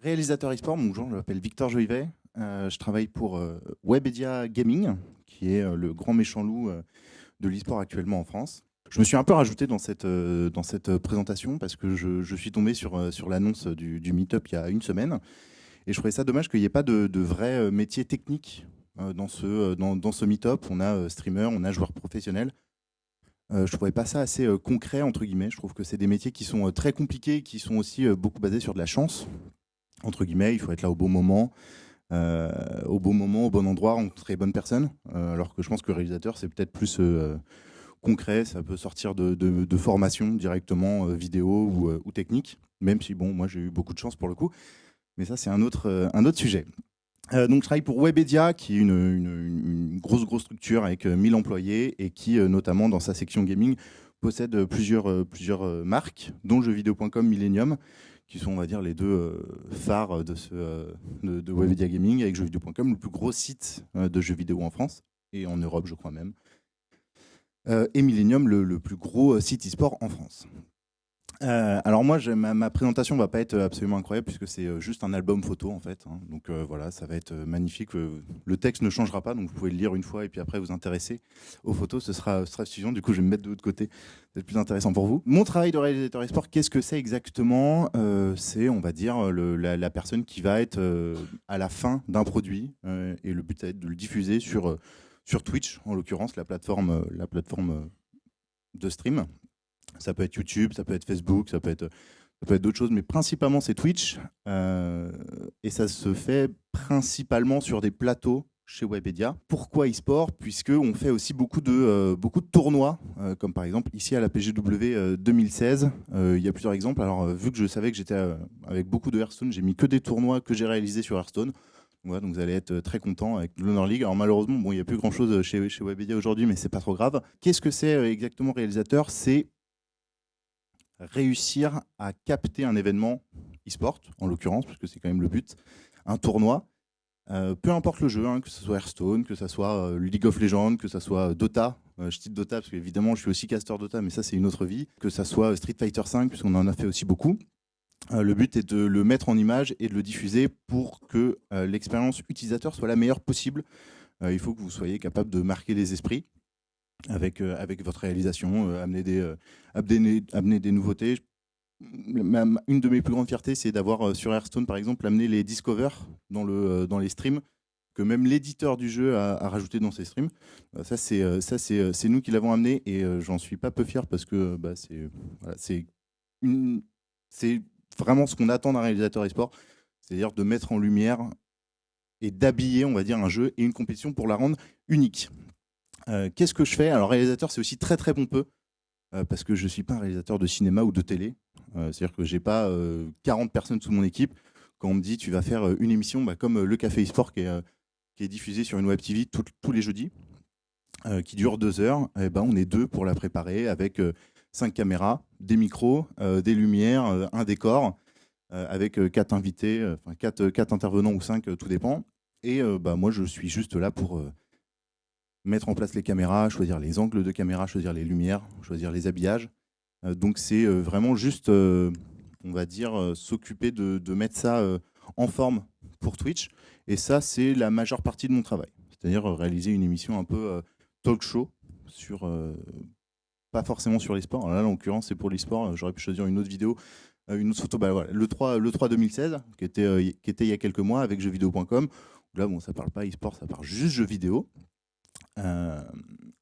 Réalisateur e-sport, bonjour, je m'appelle Victor Joivet. Je travaille pour Webedia Gaming, qui est le grand méchant loup de l'e-sport actuellement en France. Je me suis un peu rajouté dans cette présentation parce que je suis tombé sur l'annonce du Meetup il y a une semaine et je trouvais ça dommage qu'il n'y ait pas de vrai métier technique dans ce Meetup. On a streamer, on a joueur professionnel. Je trouvais pas ça assez concret, entre guillemets. Je trouve que c'est des métiers qui sont très compliqués et qui sont aussi beaucoup basés sur de la chance. Entre guillemets, il faut être là au bon moment, au bon endroit, rencontrer les bonnes personnes. Alors que je pense que le réalisateur, c'est peut-être plus concret, ça peut sortir de formation directement, vidéo ou technique, même si, bon, moi j'ai eu beaucoup de chance pour le coup, mais ça c'est un autre sujet. Donc je travaille pour Webedia, qui est une grosse structure avec 1000 employés et qui, notamment dans sa section gaming, possède plusieurs marques, dont jeuxvideo.com, Millennium, qui sont, on va dire, les deux phares de Webedia Gaming, avec jeuxvideo.com, le plus gros site de jeux vidéo en France, et en Europe, je crois même. Et Millennium, le plus gros site e-sport en France. Alors moi, ma présentation va pas être absolument incroyable puisque c'est juste un album photo en fait, hein. Donc voilà, ça va être magnifique. Le texte ne changera pas, donc vous pouvez le lire une fois et puis après vous intéresser aux photos, ce sera suffisant. Du coup, je vais me mettre de l'autre côté, c'est plus intéressant pour vous. Mon travail de réalisateur e-sport, qu'est-ce que c'est exactement? C'est, on va dire, la personne qui va être à la fin d'un produit et le but ça va être de le diffuser sur Twitch, en l'occurrence la plateforme de stream. Ça peut être YouTube, ça peut être Facebook, ça peut être d'autres choses, mais principalement c'est Twitch. Et ça se fait principalement sur des plateaux chez Webedia. Pourquoi e-sport? Puisqu'on fait aussi beaucoup de tournois, comme par exemple ici à la PGW 2016. Il y a plusieurs exemples. Alors, vu que je savais que j'étais avec beaucoup de Hearthstone, j'ai mis que des tournois que j'ai réalisés sur Hearthstone. Voilà, donc vous allez être très content avec l'Honor League. Alors malheureusement, bon, il n'y a plus grand-chose chez Webedia aujourd'hui, mais c'est pas trop grave. Qu'est-ce que c'est exactement réalisateur? C'est réussir à capter un événement e-sport, en l'occurrence, parce que c'est quand même le but, un tournoi, peu importe le jeu, hein, que ce soit Hearthstone, que ce soit League of Legends, que ce soit Dota, je cite Dota parce qu'évidemment je suis aussi caster Dota, mais ça c'est une autre vie, que ce soit Street Fighter V, puisqu'on en a fait aussi beaucoup. Le but est de le mettre en image et de le diffuser pour que l'expérience utilisateur soit la meilleure possible. Il faut que vous soyez capable de marquer les esprits avec votre réalisation, amener des nouveautés. Une de mes plus grandes fiertés, c'est d'avoir sur Hearthstone, par exemple, amené les Discover dans les streams, que même l'éditeur du jeu a rajouté dans ses streams. C'est nous qui l'avons amené et j'en suis pas peu fier parce que voilà, c'est vraiment ce qu'on attend d'un réalisateur e-sport, c'est-à-dire de mettre en lumière et d'habiller, on va dire, un jeu et une compétition pour la rendre unique. Qu'est-ce que je fais? Alors, réalisateur, c'est aussi très très pompeux parce que je ne suis pas un réalisateur de cinéma ou de télé. C'est-à-dire que je n'ai pas 40 personnes sous mon équipe. Quand on me dit tu vas faire une émission comme le Café e-sport qui est diffusé sur une web TV tous les jeudis, qui dure 2 heures, et ben, on est deux pour la préparer avec 5 caméras, des micros, des lumières, un décor, avec 4 invités, enfin 4 intervenants ou 5, tout dépend. Et moi, je suis juste là pour mettre en place les caméras, choisir les angles de caméra, choisir les lumières, choisir les habillages. Donc c'est vraiment juste, on va dire, s'occuper de mettre ça en forme pour Twitch. Et ça, c'est la majeure partie de mon travail. C'est-à-dire réaliser une émission un peu talk show, pas forcément sur les sports. Alors là, en l'occurrence, c'est pour les sports. J'aurais pu choisir une autre vidéo, une autre photo. Voilà, le 3 2016, qui était il y a quelques mois avec jeuxvideo.com. Là, bon, ça parle pas e-sport, ça parle juste jeux vidéo.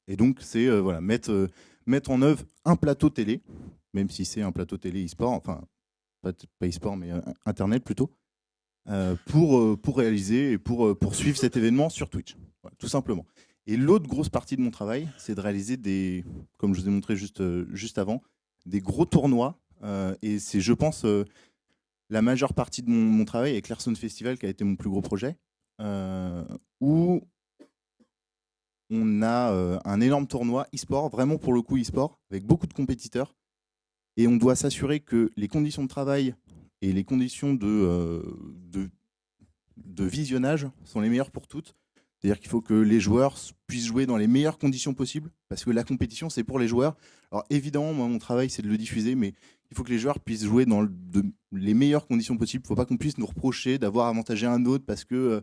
Et donc, c'est voilà, mettre en œuvre un plateau télé, même si c'est un plateau télé e-sport, enfin, pas e-sport, mais Internet plutôt, pour réaliser et pour suivre cet événement sur Twitch, voilà, tout simplement. Et l'autre grosse partie de mon travail, c'est de réaliser comme je vous ai montré juste avant, des gros tournois. Et c'est, je pense, la majeure partie de mon travail avec l'Hearthstone Festival, qui a été mon plus gros projet, où on a un énorme tournoi e-sport, vraiment pour le coup e-sport, avec beaucoup de compétiteurs. Et on doit s'assurer que les conditions de travail et les conditions de visionnage sont les meilleures pour toutes. C'est-à-dire qu'il faut que les joueurs puissent jouer dans les meilleures conditions possibles, parce que la compétition, c'est pour les joueurs. Alors évidemment, moi, mon travail, c'est de le diffuser, mais il faut que les joueurs puissent jouer dans les meilleures conditions possibles. Il ne faut pas qu'on puisse nous reprocher d'avoir avantagé un autre parce que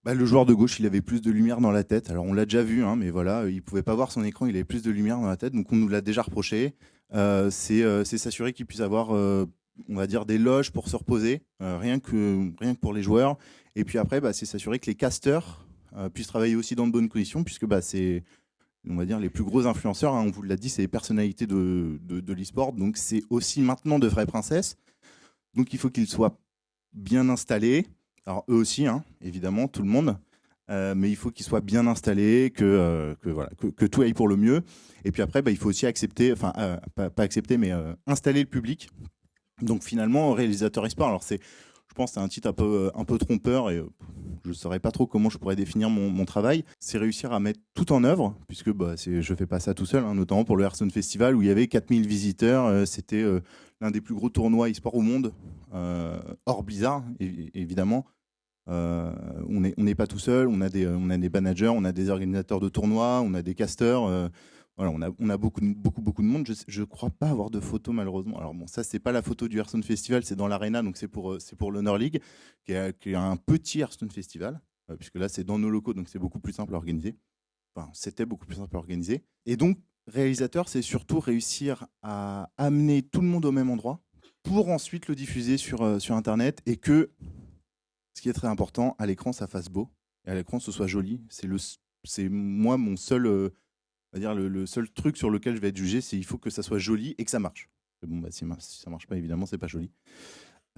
le joueur de gauche, il avait plus de lumière dans la tête. Alors on l'a déjà vu, hein, mais voilà, il ne pouvait pas voir son écran, il avait plus de lumière dans la tête, donc on nous l'a déjà reproché. C'est s'assurer qu'il puisse avoir, on va dire, des loges pour se reposer, rien que pour les joueurs. Et puis après, c'est s'assurer que les casters puissent travailler aussi dans de bonnes conditions, puisque c'est, on va dire, les plus gros influenceurs, hein, on vous l'a dit, c'est les personnalités de l'e-sport, donc c'est aussi maintenant de vraies princesses. Donc il faut qu'ils soient bien installés. Alors eux aussi, hein, évidemment, tout le monde, mais il faut qu'ils soient bien installés, que tout aille pour le mieux. Et puis après, il faut aussi accepter, enfin pas accepter, mais installer le public. Donc finalement, réalisateur e-sport, alors je pense que c'est un titre un peu trompeur et je ne saurais pas trop comment je pourrais définir mon travail. C'est réussir à mettre tout en œuvre, puisque je ne fais pas ça tout seul, hein, notamment pour le Hearthstone Festival où il y avait 4000 visiteurs. C'était l'un des plus gros tournois e-sport au monde, hors Blizzard, évidemment. On n'est pas tout seul, on a des managers, on a des organisateurs de tournois, on a des casters. Voilà, on a beaucoup de monde. Je ne crois pas avoir de photos, malheureusement. Alors bon, ça, c'est pas la photo du Hearthstone Festival, c'est dans l'Arena, donc c'est pour l'Honor League, qui est un petit Hearthstone Festival, puisque là, c'est dans nos locaux, donc c'est beaucoup plus simple à organiser. Enfin, c'était beaucoup plus simple à organiser. Et donc, réalisateur, c'est surtout réussir à amener tout le monde au même endroit pour ensuite le diffuser sur Internet et que, ce qui est très important, à l'écran, ça fasse beau et à l'écran, ce soit joli. C'est moi mon seul... on va dire le seul truc sur lequel je vais être jugé, c'est il faut que ça soit joli et que ça marche. Bon, si ça marche pas, évidemment, c'est pas joli.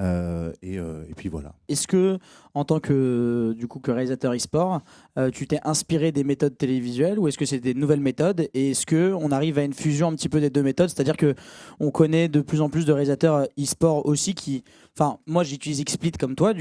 Et puis voilà. Est-ce que, en tant que réalisateur e-sport, tu t'es inspiré des méthodes télévisuelles ou est-ce que c'est des nouvelles méthodes? Et est-ce qu'on arrive à une fusion un petit peu des deux méthodes? C'est-à-dire qu'on connaît de plus en plus de réalisateurs e-sport aussi qui... Enfin, moi j'utilise XSplit comme toi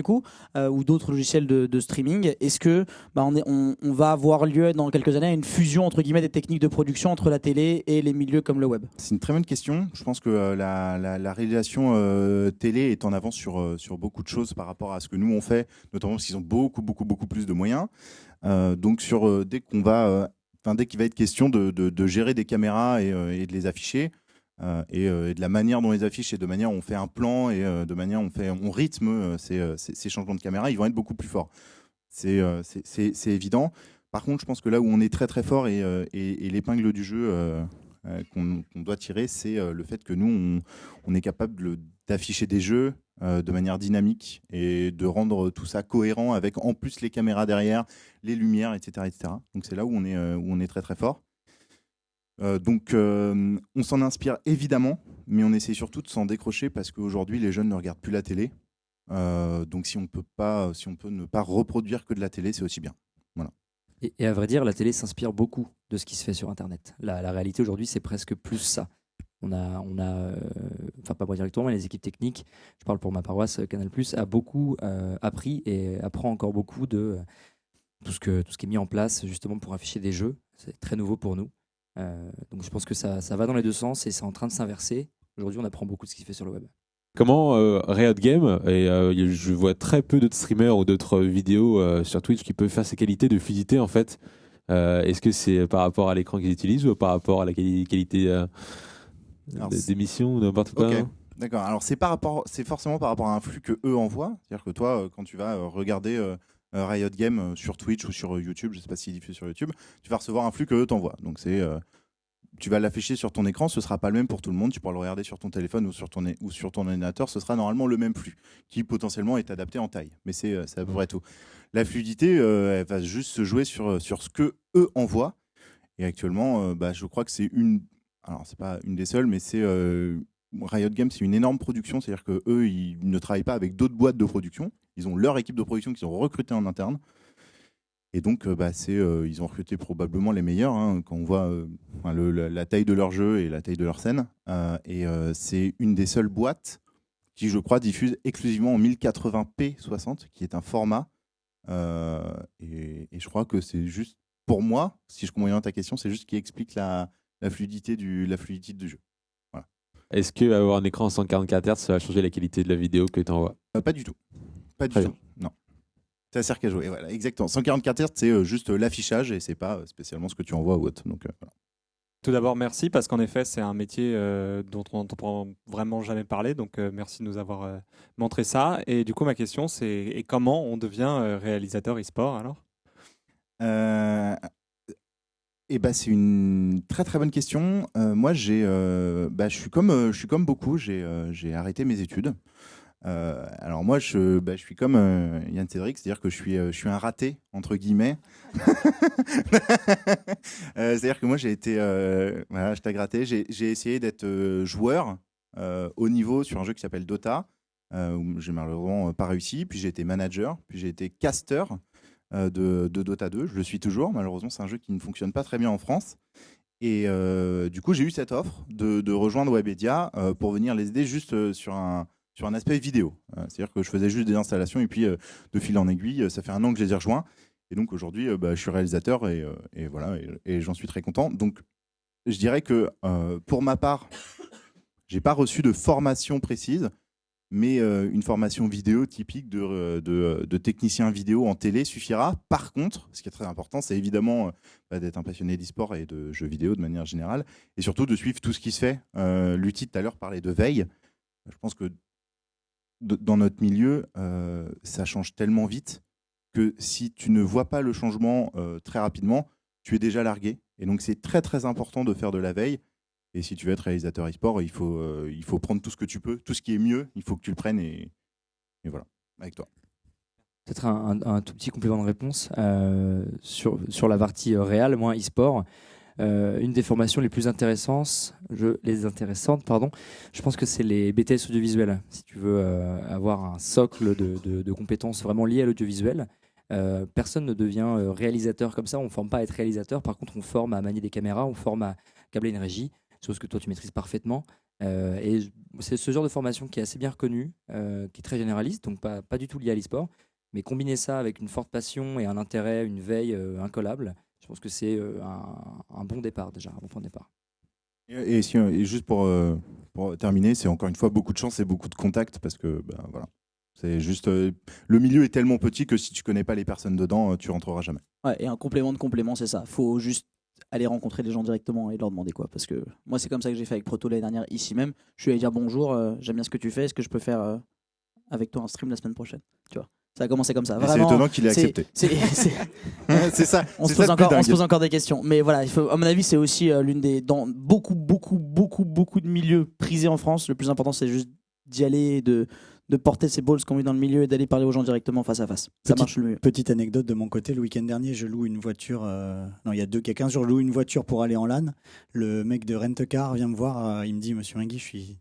ou d'autres logiciels de streaming. Est-ce que on va avoir lieu dans quelques années à une fusion entre guillemets des techniques de production entre la télé et les milieux comme le web? C'est une très bonne question. Je pense que la réalisation télé est en avance sur beaucoup de choses par rapport à ce que nous on fait, notamment parce qu'ils ont beaucoup plus de moyens. Donc dès qu'il va être question de gérer des caméras et de les afficher, et de la manière dont on les affiche et de manière dont on fait un plan et de manière dont on rythme ces changements de caméra, ils vont être beaucoup plus forts. C'est évident. Par contre, je pense que là où on est très très fort et l'épingle du jeu qu'on doit tirer, c'est le fait que nous, on est capable d'afficher des jeux de manière dynamique et de rendre tout ça cohérent avec en plus les caméras derrière, les lumières, etc. etc. Donc c'est là où on est très très fort. Donc on s'en inspire évidemment, mais on essaie surtout de s'en décrocher parce qu'aujourd'hui les jeunes ne regardent plus la télé. Donc si on peut ne pas reproduire que de la télé, c'est aussi bien. Voilà. Et à vrai dire, la télé s'inspire beaucoup de ce qui se fait sur Internet. La réalité aujourd'hui, c'est presque plus ça. On a enfin pas moi directement, mais les équipes techniques, je parle pour ma paroisse, Canal+, a beaucoup appris et apprend encore beaucoup de tout ce qui est mis en place justement pour afficher des jeux. C'est très nouveau pour nous. Donc je pense que ça va dans les deux sens et c'est en train de s'inverser. Aujourd'hui, on apprend beaucoup de ce qui se fait sur le web. Comment Riot Games, et je vois très peu d'autres streamers ou d'autres vidéos sur Twitch qui peuvent faire ces qualités de fluidité en fait. Est-ce que c'est par rapport à l'écran qu'ils utilisent ou par rapport à la qualité d'émission ou n'importe quoi? Ok, d'accord. Alors c'est forcément par rapport à un flux que eux envoient. C'est-à-dire que toi, quand tu vas regarder Riot Games sur Twitch ou sur YouTube, je ne sais pas s'ils diffusent sur YouTube, tu vas recevoir un flux que eux t'envoient. Donc tu vas l'afficher sur ton écran, ce ne sera pas le même pour tout le monde. Tu pourras le regarder sur ton téléphone ou sur ton ordinateur. Ce sera normalement le même flux qui potentiellement est adapté en taille. Mais c'est à peu près tout. La fluidité, elle va juste se jouer sur ce que eux envoient. Et actuellement, je crois que c'est alors c'est pas une des seules, mais c'est Riot Games, c'est une énorme production. C'est-à-dire que eux, ils ne travaillent pas avec d'autres boîtes de production. Ils ont leur équipe de production qu'ils ont recrutée en interne. Et donc, ils ont recruté probablement les meilleurs, hein, quand on voit la taille de leur jeu et la taille de leur scène. C'est une des seules boîtes qui, je crois, diffuse exclusivement en 1080p 60, qui est un format. Et je crois que c'est juste, pour moi, si je comprends bien ta question, c'est juste ce qui explique la fluidité du jeu. Voilà. Est-ce qu'avoir un écran en 144 Hz, ça va changer la qualité de la vidéo que tu envoies? Pas du tout. Pas du tout, non. C'est un cirque à jouer, voilà, exactement. 144 Hz, c'est juste l'affichage et c'est pas spécialement ce que tu envoies ou autre. Donc, voilà. Tout d'abord, merci, parce qu'en effet, c'est un métier dont on n'entend vraiment jamais parler. Donc, merci de nous avoir montré ça. Et du coup, ma question, c'est et comment on devient réalisateur e-sport alors? C'est une très très bonne question. Moi, je suis comme beaucoup, j'ai arrêté mes études. Alors moi, je suis comme Yann Cédric, c'est-à-dire que je suis un raté, entre guillemets. C'est-à-dire que moi, j'ai été, voilà, je t'ai gratté, j'ai essayé d'être joueur haut niveau sur un jeu qui s'appelle Dota, où j'ai malheureusement pas réussi. Puis j'ai été manager, puis j'ai été caster de Dota 2. Je le suis toujours, malheureusement, c'est un jeu qui ne fonctionne pas très bien en France. Et du coup, j'ai eu cette offre de rejoindre Webedia pour venir les aider juste sur un aspect vidéo. C'est-à-dire que je faisais juste des installations et puis de fil en aiguille, ça fait 1 an que je les ai rejoints. Et donc aujourd'hui, je suis réalisateur et voilà, et j'en suis très content. Donc je dirais que pour ma part, j'ai pas reçu de formation précise, mais une formation vidéo typique de technicien vidéo en télé suffira. Par contre, ce qui est très important, c'est évidemment d'être un passionné d'e-sport et de jeux vidéo de manière générale, et surtout de suivre tout ce qui se fait. Lutti tout à l'heure parlait de veille. Je pense que dans notre milieu, ça change tellement vite que si tu ne vois pas le changement très rapidement, tu es déjà largué. Et donc c'est très très important de faire de la veille. Et si tu veux être réalisateur e-sport, il faut prendre tout ce que tu peux, tout ce qui est mieux, il faut que tu le prennes et voilà, avec toi. Peut-être un tout petit complément de réponse sur la partie réelle, moi, e-sport. Une des formations les plus intéressantes, je pense que c'est les BTS audiovisuels. Si tu veux avoir un socle de compétences vraiment liées à l'audiovisuel, personne ne devient réalisateur comme ça. On ne forme pas à être réalisateur. Par contre, on forme à manier des caméras, on forme à câbler une régie, chose que toi, tu maîtrises parfaitement. Et c'est ce genre de formation qui est assez bien reconnue, qui est très généraliste, donc pas du tout lié à l'e-sport. Mais combiner ça avec une forte passion et un intérêt, une veille incollable, je pense que c'est un bon départ déjà, un bon point de départ. Et juste pour terminer, c'est encore une fois beaucoup de chance et beaucoup de contacts parce que voilà, c'est juste le milieu est tellement petit que si tu connais pas les personnes dedans, tu rentreras jamais. Ouais, et un complément de complément, c'est ça. Faut juste aller rencontrer les gens directement et leur demander quoi. Parce que moi, c'est comme ça que j'ai fait avec Proto l'année dernière, ici même. Je suis allé dire bonjour, j'aime bien ce que tu fais, est-ce que je peux faire avec toi un stream la semaine prochaine, tu vois. Ça a commencé comme ça. Et c'est étonnant qu'il ait accepté. C'est ça. On se pose encore des questions. Mais voilà, à mon avis, c'est aussi l'une des. Dans beaucoup de milieux prisés en France, le plus important, c'est juste d'y aller et de porter ses balls qu'on vit dans le milieu et d'aller parler aux gens directement face à face. Ça marche le mieux. Petite anecdote de mon côté, le week-end dernier, je loue une voiture. Non, il y a 15 jours, je loue une voiture pour aller en LAN. Le mec de Rent-A-Car vient me voir. Il me dit, Monsieur Ringui, je suis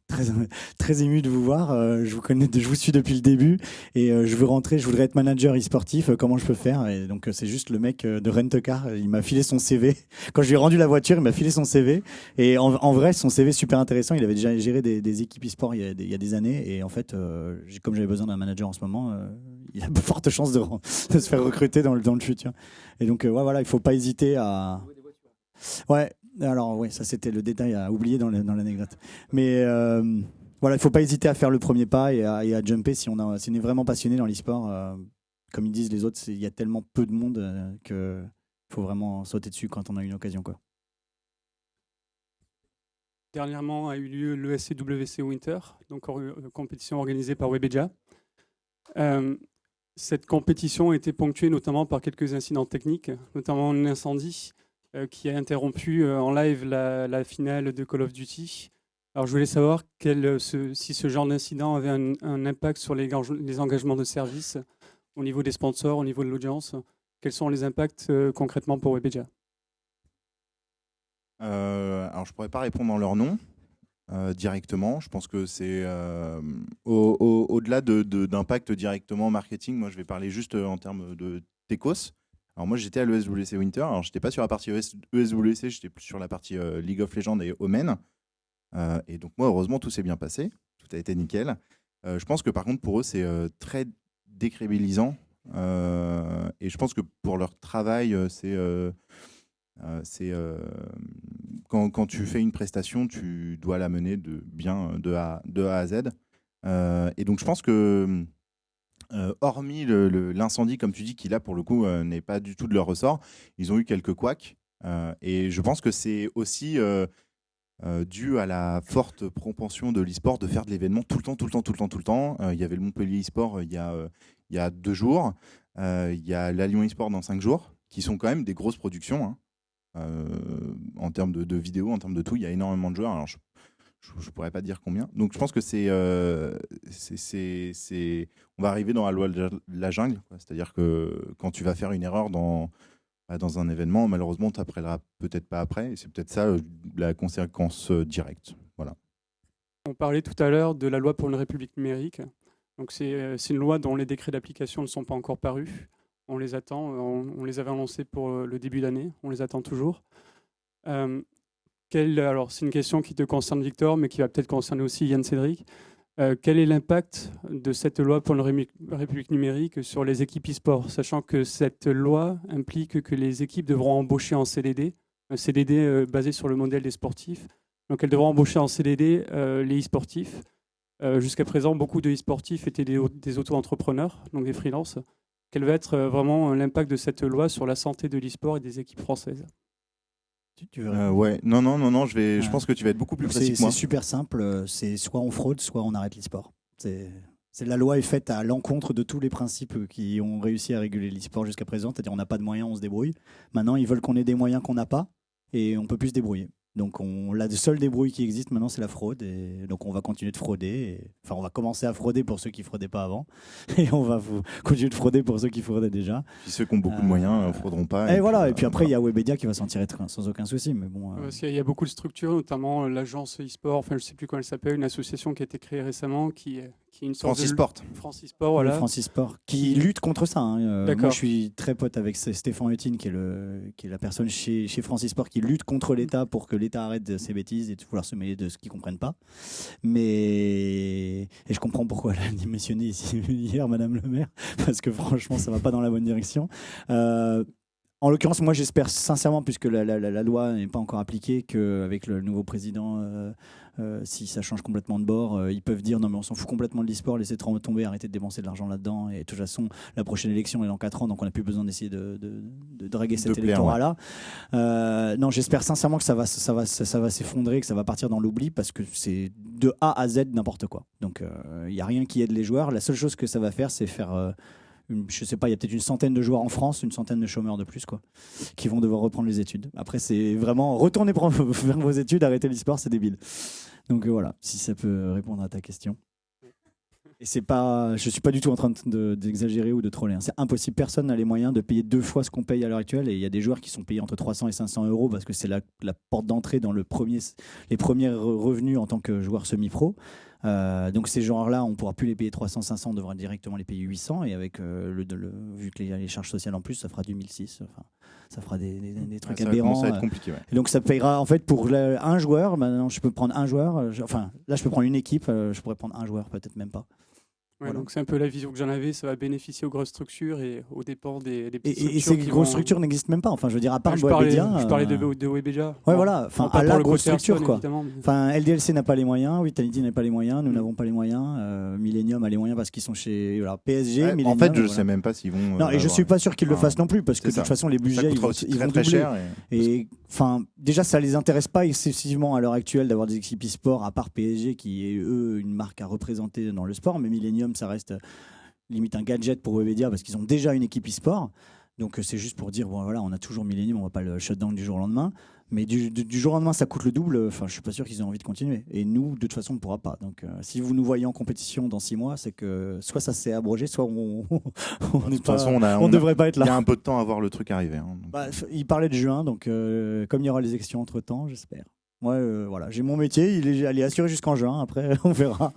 très ému de vous voir. Je vous connais, je vous suis depuis le début et je veux rentrer. Je voudrais être manager e-sportif. Comment je peux faire? Et donc, c'est juste le mec de Rent-A-Car. Il m'a filé son CV. Quand je lui ai rendu la voiture, il m'a filé son CV. Et en vrai, son CV super intéressant. Il avait déjà géré des équipes e-sport il y a des années. Et en fait, comme j'avais besoin d'un manager en ce moment, il a de fortes chances de se faire recruter dans le futur. Et donc, voilà, il ne faut pas hésiter à. Ouais, alors, ça c'était le détail à oublier dans l'anecdote. Mais voilà, il ne faut pas hésiter à faire le premier pas et à jumper si on est vraiment passionné dans l'e-sport. Comme ils disent les autres, il y a tellement peu de monde qu'il faut vraiment sauter dessus quand on a une occasion, quoi. Dernièrement a eu lieu l'ESCWC Winter, donc compétition organisée par Webedia. Cette compétition a été ponctuée notamment par quelques incidents techniques, notamment un incendie qui a interrompu en live la finale de Call of Duty. Alors je voulais savoir si ce genre d'incident avait un impact sur les engagements de service au niveau des sponsors, au niveau de l'audience. Quels sont les impacts concrètement pour Webedia ? Alors je pourrais pas répondre en leur nom directement. Je pense que c'est au-delà d'impact directement marketing. Moi, je vais parler juste en termes de Tecos. Alors moi, j'étais à l'ESWC Winter. Alors j'étais pas sur la partie ESWC, j'étais plus sur la partie League of Legends et Omen. Et donc moi, heureusement, tout s'est bien passé. Tout a été nickel. Je pense que par contre, pour eux, c'est très décrédibilisant. Et je pense que pour leur travail, quand tu fais une prestation, tu dois la mener de A à Z. Et donc, je pense que hormis l'incendie, comme tu dis, qui là pour le coup n'est pas du tout de leur ressort, ils ont eu quelques couacs. Et je pense que c'est aussi dû à la propension de l'e-sport de faire de l'événement tout le temps, tout le temps, tout le temps, tout le temps. Il y avait le Montpellier e-sport il y a 2 jours. Il y a la Lyon e-sport dans 5 jours, qui sont quand même des grosses productions. Hein. En termes de vidéos, en termes de tout, il y a énormément de joueurs. Alors, je ne pourrais pas dire combien. Donc, je pense que on va arriver dans la loi de la jungle. C'est-à-dire que quand tu vas faire une erreur dans un événement, malheureusement, tu n'appelleras peut-être pas après. Et c'est peut-être ça la conséquence directe. Voilà. On parlait tout à l'heure de la loi pour une république numérique. Donc c'est une loi dont les décrets d'application ne sont pas encore parus. On les attend. On les avait annoncés pour le début d'année. On les attend toujours. Alors c'est une question qui te concerne, Victor, mais qui va peut-être concerner aussi Yann Cédric. Quel est l'impact de cette loi pour une république numérique sur les équipes e-sport, sachant que cette loi implique que les équipes devront embaucher en CDD, un CDD basé sur le modèle des sportifs. Donc elles devront embaucher en CDD les e-sportifs. Jusqu'à présent, beaucoup de e-sportifs étaient des auto-entrepreneurs, donc des freelances. Quel va être vraiment l'impact de cette loi sur la santé de l'e-sport et des équipes françaises ? Tu veux Ouais, non, je pense que tu vas être beaucoup plus précis que moi. C'est super simple, c'est soit on fraude, soit on arrête l'e-sport. La loi est faite à l'encontre de tous les principes qui ont réussi à réguler l'e-sport jusqu'à présent, c'est-à-dire on n'a pas de moyens, on se débrouille. Maintenant, ils veulent qu'on ait des moyens qu'on n'a pas et on ne peut plus se débrouiller. Donc la seule débrouille qui existe maintenant, c'est la fraude. Et donc on va continuer de frauder. Enfin, on va commencer à frauder pour ceux qui ne fraudaient pas avant. Et on va continuer de frauder pour ceux qui fraudaient déjà. Puis ceux qui ont beaucoup de moyens ne frauderont pas. Et voilà. Et puis après, il y a Webedia qui va s'en tirer sans aucun souci. Mais bon, Parce qu'il y a beaucoup de structures, notamment l'agence e-sport, enfin je ne sais plus comment elle s'appelle, une association qui a été créée récemment qui est une sorte France e-sport. France e-sport, voilà. France e-sport qui lutte contre ça. Hein. D'accord. Moi, je suis très pote avec Stéphane Hutine, qui est la personne chez France e-sport qui lutte contre l'État pour que l'État arrête ses bêtises et de vouloir se mêler de ce qu'ils ne comprennent pas. Et je comprends pourquoi elle a démissionné ici hier, Madame le maire, parce que franchement, ça ne va pas dans la bonne direction. En l'occurrence, moi j'espère sincèrement, puisque la loi n'est pas encore appliquée, qu'avec le nouveau président, si ça change complètement de bord, ils peuvent dire non mais on s'en fout complètement de l'e-sport, laissez tomber, arrêtez de dépenser de l'argent là-dedans. Et de toute façon, la prochaine élection est dans 4 ans, donc on n'a plus besoin d'essayer de draguer cet électorat-là. Ouais. Non, j'espère sincèrement que ça va s'effondrer, que ça va partir dans l'oubli, parce que c'est de A à Z n'importe quoi. Donc il n'y a rien qui aide les joueurs. La seule chose que ça va faire, c'est faire... je sais pas, il y a peut-être une centaine de joueurs en France, une centaine de chômeurs de plus, quoi, qui vont devoir reprendre les études. Après, c'est vraiment retournez faire vos études, arrêtez l'e-sport, c'est débile. Donc voilà, si ça peut répondre à ta question. Et je suis pas du tout en train d'exagérer ou de troller. Hein. C'est impossible, personne n'a les moyens de payer 2 fois ce qu'on paye à l'heure actuelle. Et il y a des joueurs qui sont payés entre 300 et 500 euros parce que c'est la porte d'entrée dans les premiers revenus en tant que joueur semi-pro. Donc ces joueurs-là, on ne pourra plus les payer 300, 500, on devra directement les payer 800. Et avec vu que les charges sociales en plus, ça fera du 1006. Enfin, ça fera des trucs aberrants. Ça va être compliqué. Ouais. Et donc ça payera en fait pour un joueur. Maintenant, je peux prendre un joueur. Là, je peux prendre une équipe. Je pourrais prendre un joueur, peut-être même pas. Ouais, voilà. Donc c'est un peu la vision que j'en avais, ça va bénéficier aux grosses structures et aux dépens des petites structures. Et ces grosses structures n'existent même pas, enfin je veux dire, à part Webedia. Je parlais de Webedia. Ouais, voilà, enfin à la grosse structure quoi. Enfin LDLC n'a pas les moyens, Vitality n'a pas les moyens, nous n'avons pas les moyens, Millennium a les moyens parce qu'ils sont chez PSG. Ouais, Millennium, en fait je ne sais même pas s'ils vont... Non, et je suis pas sûr qu'ils le fassent non plus, parce que de toute façon les budgets ils vont très cher. Et enfin déjà ça les intéresse pas excessivement à l'heure actuelle d'avoir des équipes e-sport, à part PSG qui est eux une marque à représenter dans le sport, mais Millennium ça reste limite un gadget pour Webedia parce qu'ils ont déjà une équipe e-sport. Donc c'est juste pour dire, bon, voilà, on a toujours Millennium, on va pas le shutdown du jour au lendemain. Mais du jour au lendemain, ça coûte le double. Enfin, je suis pas sûr qu'ils aient envie de continuer. Et nous, de toute façon, on ne pourra pas. Donc si vous nous voyez en compétition dans 6 mois, c'est que soit ça s'est abrogé, soit on ne devrait pas être là. Il y a un peu de temps à voir le truc arriver. Hein, il parlait de juin, donc comme il y aura les élections entre-temps, j'espère. Moi, voilà, j'ai mon métier, il est assuré jusqu'en juin. Après, on verra.